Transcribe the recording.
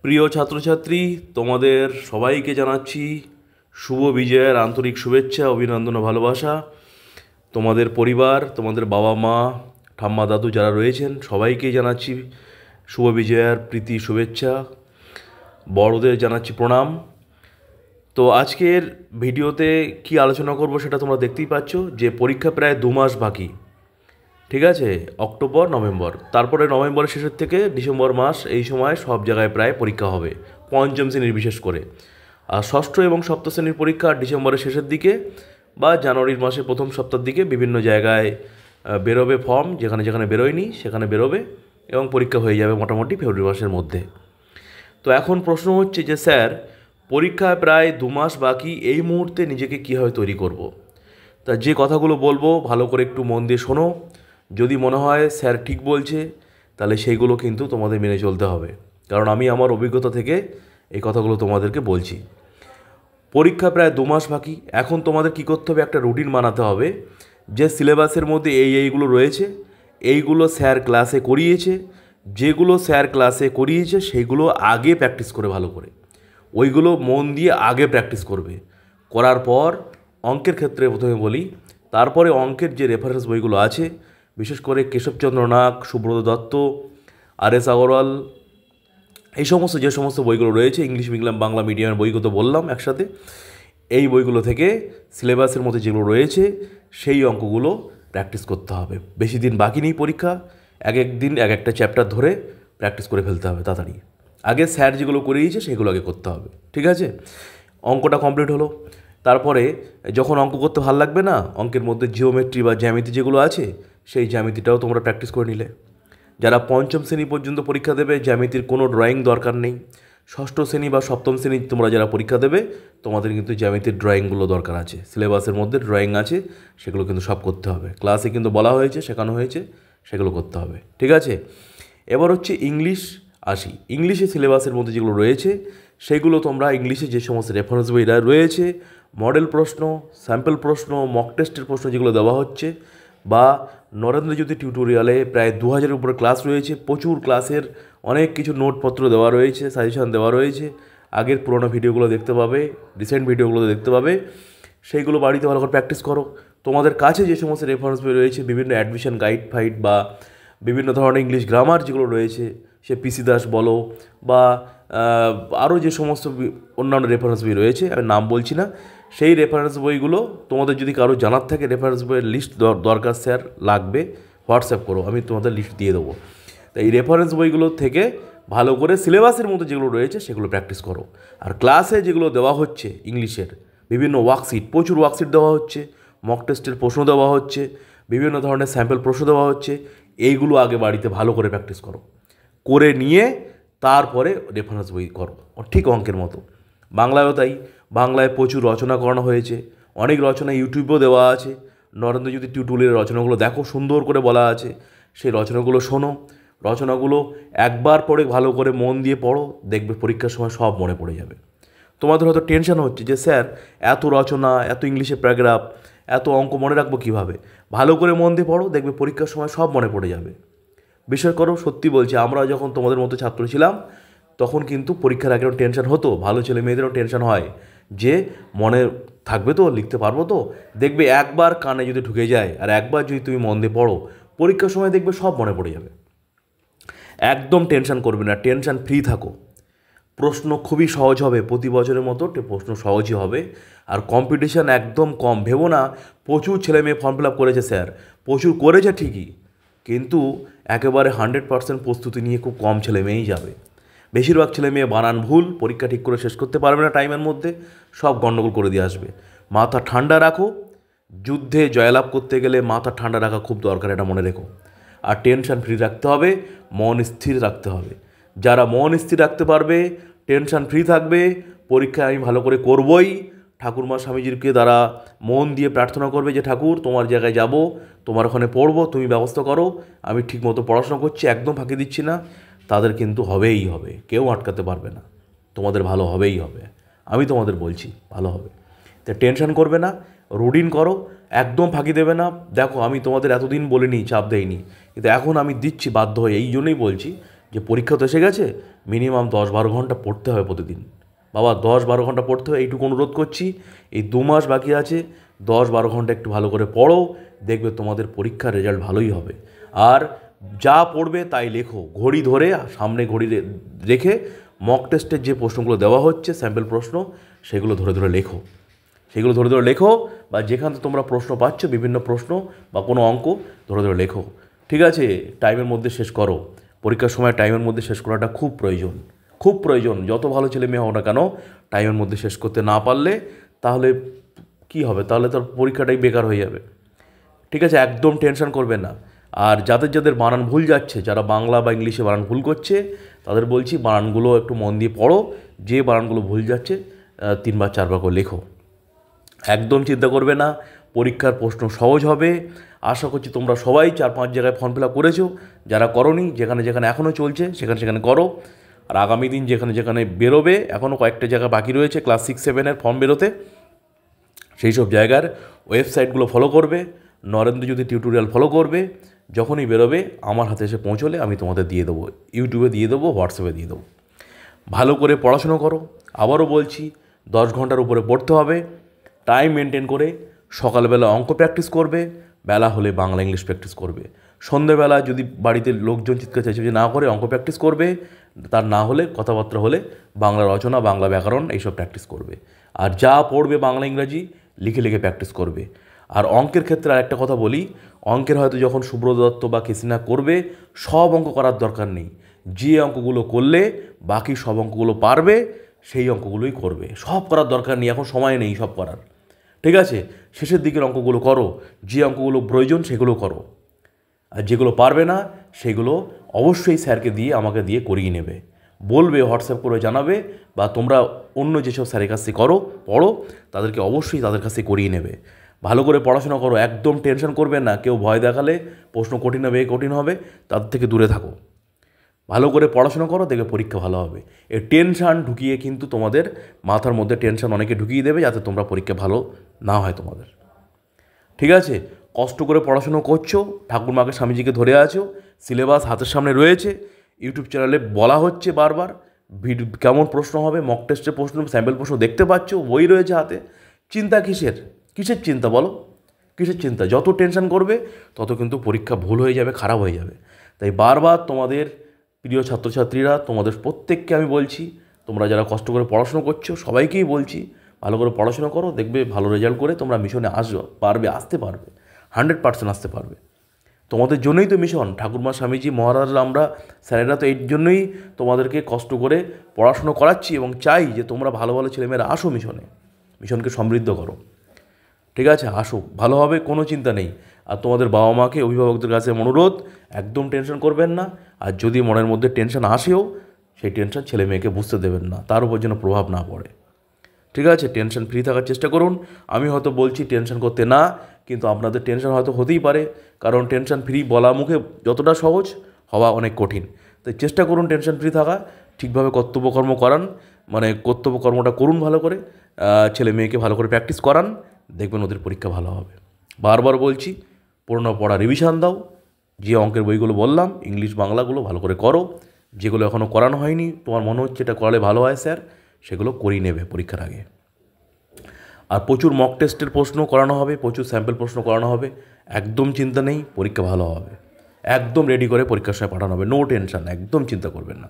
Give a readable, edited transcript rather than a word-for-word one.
প্রিয় ছাত্রছাত্রী, তোমাদের সবাইকে জানাচ্ছি শুভ বিজয়ের আন্তরিক শুভেচ্ছা, অভিনন্দন ও ভালোবাসা। তোমাদের পরিবার, তোমাদের বাবা মা, ঠাম্মা দাদু যারা রয়েছেন সবাইকেই জানাচ্ছি শুভ বিজয়ার প্রীতি শুভেচ্ছা। বড়দের জানাচ্ছি প্রণাম। তো আজকের ভিডিওতে কি আলোচনা করব সেটা তোমরা দেখতেই পাচ্ছ যে পরীক্ষা প্রায় 2 মাস বাকি। ঠিক আছে, অক্টোবর নভেম্বর, তারপরে নভেম্বরের শেষের থেকে ডিসেম্বর মাস, এই সময় সব জায়গায় প্রায় পরীক্ষা হবে, পঞ্চম শ্রেণীর বিশেষ করে। আর ষষ্ঠ এবং সপ্তম শ্রেণীর পরীক্ষা ডিসেম্বরের শেষের দিকে বা জানুয়ারির মাসের প্রথম সপ্তাহের দিকে বিভিন্ন জায়গায় বেরোবে ফর্ম, যেখানে যেখানে বেরোয়নি সেখানে বেরোবে এবং পরীক্ষা হয়ে যাবে মোটামুটি ফেব্রুয়ারি মাসের মধ্যে। তো এখন প্রশ্ন হচ্ছে যে স্যার, পরীক্ষায় প্রায় 2 মাস বাকি, এই মুহূর্তে নিজেকে কীভাবে তৈরি করব। তা যে কথাগুলো বলবো ভালো করে একটু মন দিয়ে শোনো। যদি মনে হয় স্যার ঠিক বলছে তাহলে সেইগুলো কিন্তু তোমাদের মেনে চলতে হবে, কারণ আমি আমার অভিজ্ঞতা থেকে এই কথাগুলো তোমাদেরকে বলছি। পরীক্ষা প্রায় 2 মাস বাকি। এখন তোমাদের কী করতে হবে, একটা রুটিন বানাতে হবে যে সিলেবাসের মধ্যে এইগুলো রয়েছে, এইগুলো স্যার ক্লাসে করিয়েছে, যেগুলো স্যার ক্লাসে করিয়েছে সেইগুলো আগে প্র্যাকটিস করে ভালো করে, ওইগুলো মন দিয়ে আগে প্র্যাকটিস করবে। করার পর অঙ্কের ক্ষেত্রে প্রথমে বলি, তারপরে অঙ্কের যে রেফারেন্স বইগুলো আছে, বিশেষ করে কেশবচন্দ্র নাগ, সুব্রত দত্ত, আর.এস. আগরওয়াল, এই সমস্ত যে সমস্ত বইগুলো রয়েছে, ইংলিশ মিডিয়াম বাংলা মিডিয়ামের বইগুলো তো বললাম একসাথে, এই বইগুলো থেকে সিলেবাসের মধ্যে যেগুলো রয়েছে সেই অঙ্কগুলো প্র্যাকটিস করতে হবে। বেশি দিন বাকি নেই পরীক্ষা, এক এক দিন এক একটা চ্যাপ্টার ধরে প্র্যাকটিস করে ফেলতে হবে তাড়াতাড়ি। আগে স্যার যেগুলো করিয়েছে সেগুলো আগে করতে হবে, ঠিক আছে? অঙ্কটা কমপ্লিট হলো, তারপরে যখন অঙ্ক করতে ভালো লাগবে না, অঙ্কের মধ্যে জিওমেট্রি বা জ্যামিতি যেগুলো আছে সেই জ্যামিতিটাও তোমরা প্র্যাকটিস করে নিলে। যারা পঞ্চম শ্রেণী পর্যন্ত পরীক্ষা দেবে, জ্যামিতির কোনো ড্রয়িং দরকার নেই। ষষ্ঠ শ্রেণী বা সপ্তম শ্রেণী তোমরা যারা পরীক্ষা দেবে, তোমাদের কিন্তু জ্যামিতির ড্রয়িংগুলো দরকার আছে, সিলেবাসের মধ্যে ড্রয়িং আছে, সেগুলো কিন্তু সব করতে হবে। ক্লাসে কিন্তু বলা হয়েছে, শেখানো হয়েছে, সেগুলো করতে হবে, ঠিক আছে? এবার হচ্ছে ইংলিশ আসি। ইংলিশে সিলেবাসের মধ্যে যেগুলো রয়েছে সেগুলো তোমরা ইংলিশে যে সমস্ত রেফারেন্স বইরা রয়েছে, মডেল প্রশ্ন, স্যাম্পল প্রশ্ন, মক টেস্টের প্রশ্ন যেগুলো দেওয়া হচ্ছে, বা নরেন্দ্রজ্যোতি টিউটোরিয়ালে প্রায় 2000-এর উপরে ক্লাস রয়েছে, প্রচুর ক্লাসের অনেক কিছু নোটপত্র দেওয়া রয়েছে, সাজেশন দেওয়া রয়েছে, আগের পুরোনো ভিডিওগুলো দেখতে পাবে, রিসেন্ট ভিডিওগুলো দেখতে পাবে, সেইগুলো বাড়িতে ভালো করে প্র্যাকটিস করো। তোমাদের কাছে যে সমস্ত রেফারেন্স বই রয়েছে, বিভিন্ন অ্যাডমিশন গাইড ফাইড বা বিভিন্ন ধরনের ইংলিশ গ্রামার যেগুলো রয়েছে, সে পিসি দাস বলো বা আরও যে সমস্ত অন্যান্য রেফারেন্স বই রয়েছে, আমি নাম বলছি না, সেই রেফারেন্স বইগুলো তোমাদের যদি কারো জানার থাকে, রেফারেন্স বইয়ের লিস্ট দরকার স্যার লাগবে, হোয়াটসঅ্যাপ করো, আমি তোমাদের লিস্ট দিয়ে দেবো। তাই এই রেফারেন্স বইগুলো থেকে ভালো করে সিলেবাসের মধ্যে যেগুলো রয়েছে সেগুলো প্র্যাকটিস করো। আর ক্লাসে যেগুলো দেওয়া হচ্ছে ইংলিশের বিভিন্ন ওয়ার্কশিট, প্রচুর ওয়ার্কশিট দেওয়া হচ্ছে, মক টেস্টের প্রশ্ন দেওয়া হচ্ছে, বিভিন্ন ধরনের স্যাম্পল প্রশ্ন দেওয়া হচ্ছে, এইগুলো আগে বাড়িতে ভালো করে প্র্যাকটিস করো, করে নিয়ে তারপরে রেফারেন্স বই করো, ঠিক অঙ্কের মতো। বাংলায়ও তাই, বাংলায় প্রচুর রচনা করানো হয়েছে, অনেক রচনা ইউটিউবেও দেওয়া আছে, নরেন্দ্রজ্যোতি টিউটোরিয়ালের রচনাগুলো দেখো, সুন্দর করে বলা আছে, সেই রচনাগুলো শোনো, রচনাগুলো একবার পড়ে ভালো করে মন দিয়ে পড়ো, দেখবে পরীক্ষার সময় সব মনে পড়ে যাবে। তোমাদের হয়তো টেনশন হচ্ছে যে স্যার এত রচনা, এত ইংলিশে প্যারাগ্রাফ, এত অঙ্ক মনে রাখবো কীভাবে? ভালো করে মন দিয়ে পড়ো, দেখবে পরীক্ষার সময় সব মনে পড়ে যাবে। বিশ্বাস করো, সত্যি বলছি, আমরা যখন তোমাদের মতো ছাত্র ছিলাম তখন কিন্তু পরীক্ষার আগেও টেনশন হতো, ভালো ছেলে মেয়েদেরও টেনশন হয় যে মনে থাকবে তো, লিখতে পারবো তো। দেখবে একবার কানে যদি ঢুকে যায় আর একবার যদি তুমি মন দিয়ে পড়ো, পরীক্ষার সময় দেখবে সব মনে পড়ে যাবে। একদম টেনশন করবে না, টেনশন ফ্রি থাকো। প্রশ্ন খুবই সহজ হবে, প্রতি বছরের মতো প্রশ্ন সহজই হবে। আর কম্পিটিশান একদম কম, ভেবো না প্রচুর ছেলে মেয়ে ফর্ম ফিল আপ করেছে স্যার, প্রচুর করেছে ঠিকই, কিন্তু একেবারে 100% প্রস্তুতি নিয়ে খুব কম ছেলে মেয়েই যাবে। বেশিরভাগ ছেলে মেয়ে বানান ভুল, পরীক্ষা ঠিক করে শেষ করতে পারবে না টাইমের মধ্যে, সব গণ্ডগোল করে দিয়ে আসবে। মাথা ঠান্ডা রাখো, যুদ্ধে জয়লাভ করতে গেলে মাথা ঠান্ডা রাখা খুব দরকার, এটা মনে রেখো। আর টেনশন ফ্রি রাখতে হবে, মন স্থির রাখতে হবে। যারা মন স্থির রাখতে পারবে, টেনশন ফ্রি থাকবে, পরীক্ষা আমি ভালো করে করবই, ঠাকুরমা স্বামীজিকে দ্বারা মন দিয়ে প্রার্থনা করবে যে ঠাকুর তোমার জায়গায় যাব, তোমার ওখানে পড়বো, তুমি ব্যবস্থা করো, আমি ঠিকমতো পড়াশোনা করছি, একদম ফাঁকি দিচ্ছি না, তাদের কিন্তু হবেই হবে, কেউ আটকাতে পারবে না, তোমাদের ভালো হবেই হবে, আমি তোমাদের বলছি ভালো হবে। তো টেনশন করবে না, রুটিন করো, একদম ফাঁকি দেবে না। দেখো আমি তোমাদের এতদিন বলিনি, চাপ দেইনি, কিন্তু এখন আমি দিচ্ছি বাধ্য হয়ে, এই জন্যই বলছি যে পরীক্ষা তো এসে গেছে, মিনিমাম 10-12 ঘন্টা পড়তে হবে প্রতিদিন। বাবা 10-12 ঘন্টা পড়তে হবে, এইটুকু অনুরোধ করছি। এই 2 মাস বাকি আছে, 10-12 ঘন্টা একটু ভালো করে পড়ো, দেখবে তোমাদের পরীক্ষার রেজাল্ট ভালোই হবে। আর যা পড়বে তাই লেখো, ঘড়ি ধরে সামনে ঘড়ি রেখে মক টেস্টের যে প্রশ্নগুলো দেওয়া হচ্ছে স্যাম্পল প্রশ্ন, সেগুলো ধরে ধরে লেখো, সেগুলো ধরে ধরে লেখো, বা যেখান থেকে তোমরা প্রশ্ন পাচ্ছ বিভিন্ন প্রশ্ন বা কোনো অঙ্ক ধরে ধরে লেখো। ঠিক আছে, টাইমের মধ্যে শেষ করো। পরীক্ষার সময় টাইমের মধ্যে শেষ করাটা খুব প্রয়োজন, খুব প্রয়োজন। যত ভালো ছেলে মেয়ে হোক না কেন, টাইমের মধ্যে শেষ করতে না পারলে তাহলে কি হবে? তাহলে তোর পরীক্ষাটাই বেকার হয়ে যাবে। ঠিক আছে, একদম টেনশন করবে না। আর যাদের যাদের বানান ভুল যাচ্ছে, যারা বাংলা বা ইংলিশে বানান ভুল করছে, তাদের বলছি বানানগুলো একটু মন দিয়ে পড়ো। যে বানানগুলো ভুল যাচ্ছে 3 বার 4 বার করে লেখো। একদম চিন্তা করবে না, পরীক্ষার প্রশ্ন সহজ হবে। আশা করছি তোমরা সবাই 4-5 জায়গায় ফর্ম ফিল আপ করেছো। যারা করোনি, যেখানে যেখানে এখনও চলছে সেখানে সেখানে করো। আর আগামী দিন যেখানে যেখানে বেরোবে, এখনও কয়েকটা জায়গা বাকি রয়েছে ক্লাস 6-7-এর ফর্ম বেরোতে, সেই সব জায়গার ওয়েবসাইটগুলো ফলো করবে, নরেন্দ্রজ্যোতি টিউটোরিয়াল ফলো করবে। যখনই বেরোবে আমার হাতে এসে পৌঁছলে আমি তোমাদের দিয়ে দেবো, ইউটিউবে দিয়ে দেবো, হোয়াটসঅ্যাপে দিয়ে দেবো। ভালো করে পড়াশুনো করো। আবারও বলছি, 10 ঘন্টার উপরে পড়তে হবে। টাইম মেনটেন করে সকালবেলা অঙ্ক প্র্যাকটিস করবে, বেলা হলে বাংলা ইংলিশ প্র্যাকটিস করবে। সন্ধেবেলা যদি বাড়িতে লোকজন চিৎকার চাইছে যে না করে অঙ্ক প্র্যাকটিস করবে, তার না হলে কথাবার্তা হলে বাংলা রচনা, বাংলা ব্যাকরণ এইসব প্র্যাকটিস করবে। আর যা পড়বে বাংলা ইংরাজি লিখে লিখে প্র্যাকটিস করবে। আর অঙ্কের ক্ষেত্রে আরেকটা কথা বলি, অঙ্কের হয়তো যখন সুব্রত দত্ত বা কেসিনা করবে, সব অঙ্ক করার দরকার নেই। যে অঙ্কগুলো করলে বাকি সব অঙ্কগুলো পারবে, সেই অঙ্কগুলোই করবে। সব করার দরকার নেই, এখন সময় নেই সব করার। ঠিক আছে, শেষের দিকের অঙ্কগুলো করো, যে অঙ্কগুলো প্রয়োজন সেগুলো করো। আর যেগুলো পারবে না সেগুলো অবশ্যই স্যারকে দিয়ে, আমাকে দিয়ে করিয়ে নেবে। বলবে, হোয়াটসঅ্যাপ করে জানাবে, বা তোমরা অন্য যেসব স্যারের কাছ থেকে করো পড়ো, তাদেরকে অবশ্যই তাদের কাছ থেকে করিয়ে নেবে। ভালো করে পড়াশোনা করো, একদম টেনশন করবে না। কেউ ভয় দেখালে প্রশ্ন কঠিন হবে, কঠিন হবে, তাদের থেকে দূরে থাকো। ভালো করে পড়াশোনা করো, দেখবে পরীক্ষা ভালো হবে। এই টেনশান ঢুকিয়ে কিন্তু তোমাদের মাথার মধ্যে টেনশান অনেকে ঢুকিয়ে দেবে, যাতে তোমরা পরীক্ষা ভালো না হয় তোমাদের। ঠিক আছে, কষ্ট করে পড়াশুনো করছো, ঠাকুরমাকে স্বামীজিকে ধরে আছো, সিলেবাস হাতের সামনে রয়েছে, ইউটিউব চ্যানেলে বলা হচ্ছে বারবার কেমন প্রশ্ন হবে, মক টেস্টের প্রশ্ন, স্যাম্পল প্রশ্ন দেখতে পাচ্ছ, বই রয়েছে হাতে। চিন্তা কিসের? কিসের চিন্তা বলো? কিসের চিন্তা? যত টেনশন করবে তত কিন্তু পরীক্ষা ভুল হয়ে যাবে, খারাপ হয়ে যাবে। তাই বারবার তোমাদের প্রিয় ছাত্রছাত্রীরা, তোমাদের প্রত্যেককে আমি বলছি, তোমরা যারা কষ্ট করে পড়াশুনো করছো সবাইকেই বলছি, ভালো করে পড়াশোনা করো, দেখবে ভালো রেজাল্ট করে তোমরা মিশনে আসতে পারবে, 100% আসতে পারবে। তোমাদের জন্যই তো মিশন। ঠাকুরমা, স্বামীজি, মহারাজরা, আমরা স্যারেরা তো এই জন্যই তোমাদেরকে কষ্ট করে পড়াশুনো করাচ্ছি এবং চাই যে তোমরা ভালো ভালো ছেলেমেয়েরা আসো মিশনে, মিশনকে সমৃদ্ধ করো। ঠিক আছে, আসো, ভালো হবে, কোনো চিন্তা নেই। আর তোমাদের বাবা মাকে, অভিভাবকদের কাছে অনুরোধ, একদম টেনশন করবেন না। আর যদি মনের মধ্যে টেনশন আসেও, সেই টেনশন ছেলে মেয়েকে বুঝতে দেবেন না, তার উপর যেন প্রভাব না পড়ে। ঠিক আছে, টেনশন ফ্রি থাকার চেষ্টা করুন। আমি হয়তো বলছি টেনশন করতে না, কিন্তু আপনাদের টেনশন হয়তো হতেই পারে, কারণ টেনশন ফ্রি বলা মুখে যতটা সহজ, হওয়া অনেক কঠিন। তাই চেষ্টা করুন টেনশন ফ্রি থাকা, ঠিকভাবে কর্তব্যকর্ম করান, মানে কর্তব্যকর্মটা করুন ভালো করে, ছেলে মেয়েকে ভালো করে প্র্যাকটিস করান, দেখবেন ওদের পরীক্ষা ভালো হবে। বারবার বলছি, পুরনো পড়া রিভিশন দাও, যে অঙ্কের বইগুলো বললাম, ইংলিশ বাংলাগুলো ভালো করে করো। যেগুলো এখনও করানো হয়নি, তোমার মনে হচ্ছে এটা করালে ভালো হয় স্যার, সেগুলো করিয়ে নেবে পরীক্ষার আগে। আর প্রচুর মক টেস্টের প্রশ্ন করানো হবে, প্রচুর স্যাম্পল প্রশ্ন করানো হবে। একদম চিন্তা নেই, পরীক্ষা ভালো হবে। একদম রেডি করে পরীক্ষার সময় পাঠানো হবে, নো টেনশন, একদম চিন্তা করবেন না।